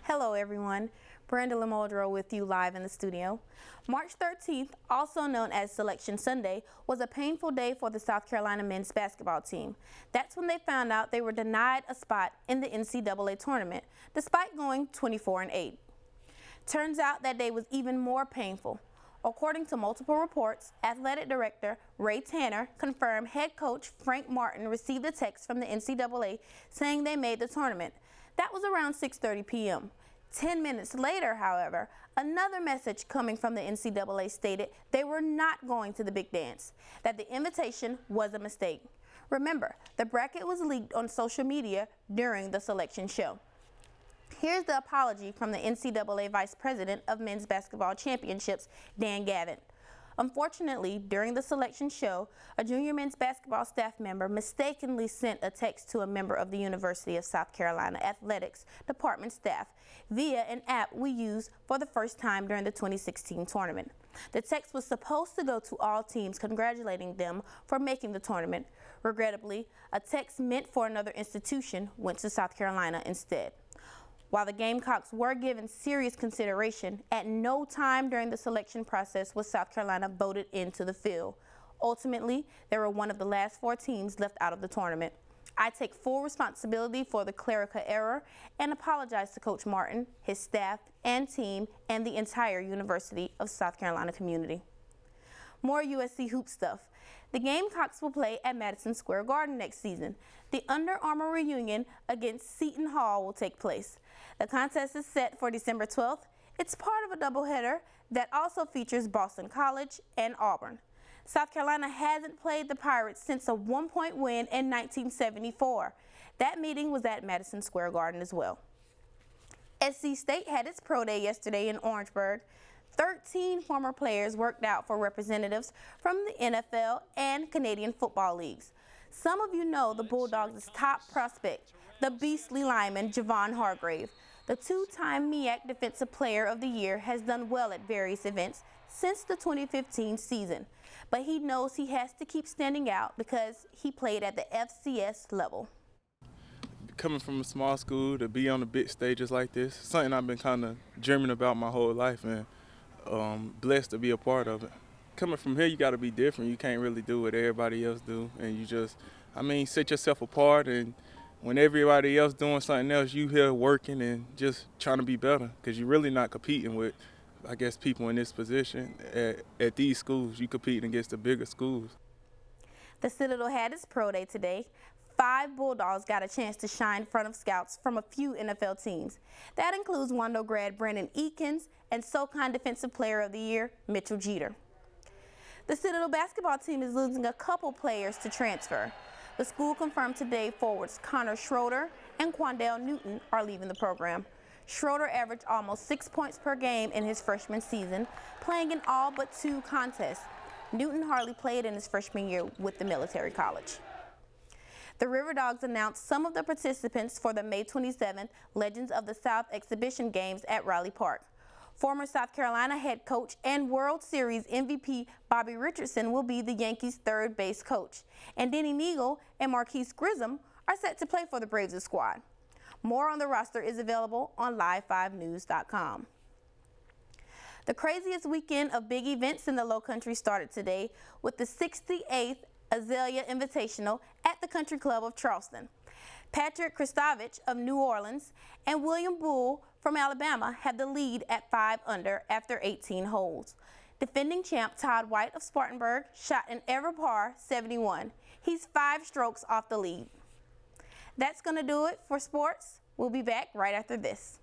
Hello everyone, Brenda Lamoldro with you live in the studio. March 13th, also known as Selection Sunday, was a painful day for the South Carolina men's basketball team. That's when they found out they were denied a spot in the NCAA tournament, despite going 24-8. Turns out that day was even more painful. According to multiple reports, athletic director Ray Tanner confirmed head coach Frank Martin received a text from the NCAA saying they made the tournament. That was around 6:30 p.m. 10 minutes later, however, another message coming from the NCAA stated they were not going to the big dance, that the invitation was a mistake. Remember, the bracket was leaked on social media during the selection show. Here's the apology from the NCAA Vice President of Men's Basketball Championships, Dan Gavin. Unfortunately, during the selection show, a junior men's basketball staff member mistakenly sent a text to a member of the University of South Carolina Athletics Department staff via an app we used for the first time during the 2016 tournament. The text was supposed to go to all teams congratulating them for making the tournament. Regrettably, a text meant for another institution went to South Carolina instead. While the Gamecocks were given serious consideration, at no time during the selection process was South Carolina voted into the field. Ultimately, they were one of the last 4 teams left out of the tournament. I take full responsibility for the clerical error and apologize to Coach Martin, his staff and team, and the entire University of South Carolina community. More USC hoop stuff. The Gamecocks will play at Madison Square Garden next season. The Under Armour reunion against Seton Hall will take place. The contest is set for December 12th. It's part of a doubleheader that also features Boston College and Auburn. South Carolina hasn't played the Pirates since a 1-point win in 1974. That meeting was at Madison Square Garden as well. SC State had its pro day yesterday in Orangeburg. 13 former players worked out for representatives from the NFL and Canadian football leagues. Some of you know the Bulldogs' top prospect, the beastly lineman Javon Hargrave. The 2-time MEAC Defensive Player of the Year has done well at various events since the 2015 season, but he knows he has to keep standing out because he played at the FCS level. Coming from a small school to be on the big stages like this, something I've been kind of dreaming about my whole life, and blessed to be a part of it. Coming from here, you got to be different. You can't really do what everybody else do, and you just, set yourself apart, and when everybody else doing something else, you here working and just trying to be better, because you're really not competing with, I guess, people in this position. At these schools, you competing against the bigger schools. The Citadel had its pro day today. 5 Bulldogs got a chance to shine in front of scouts from a few NFL teams. That includes Wando grad Brandon Eakins and SoCon Defensive Player of the Year, Mitchell Jeter. The Citadel basketball team is losing a couple players to transfer. The school confirmed today forwards Connor Schroeder and Quandale Newton are leaving the program. Schroeder averaged almost 6 points per game in his freshman season, playing in all but 2 contests. Newton hardly played in his freshman year with the military college. The River Dogs announced some of the participants for the May 27th Legends of the South exhibition games at Riley Park. Former South Carolina head coach and World Series MVP Bobby Richardson will be the Yankees' third base coach, and Denny Neagle and Marquise Grissom are set to play for the Braves squad. More on the roster is available on live5news.com. The craziest weekend of big events in the Lowcountry started today with the 68th Azalea Invitational at the Country Club of Charleston. Patrick Kristovich of New Orleans and William Bull from Alabama had the lead at 5 under after 18 holes. Defending champ Todd White of Spartanburg shot an ever par 71. He's 5 strokes off the lead. That's going to do it for sports. We'll be back right after this.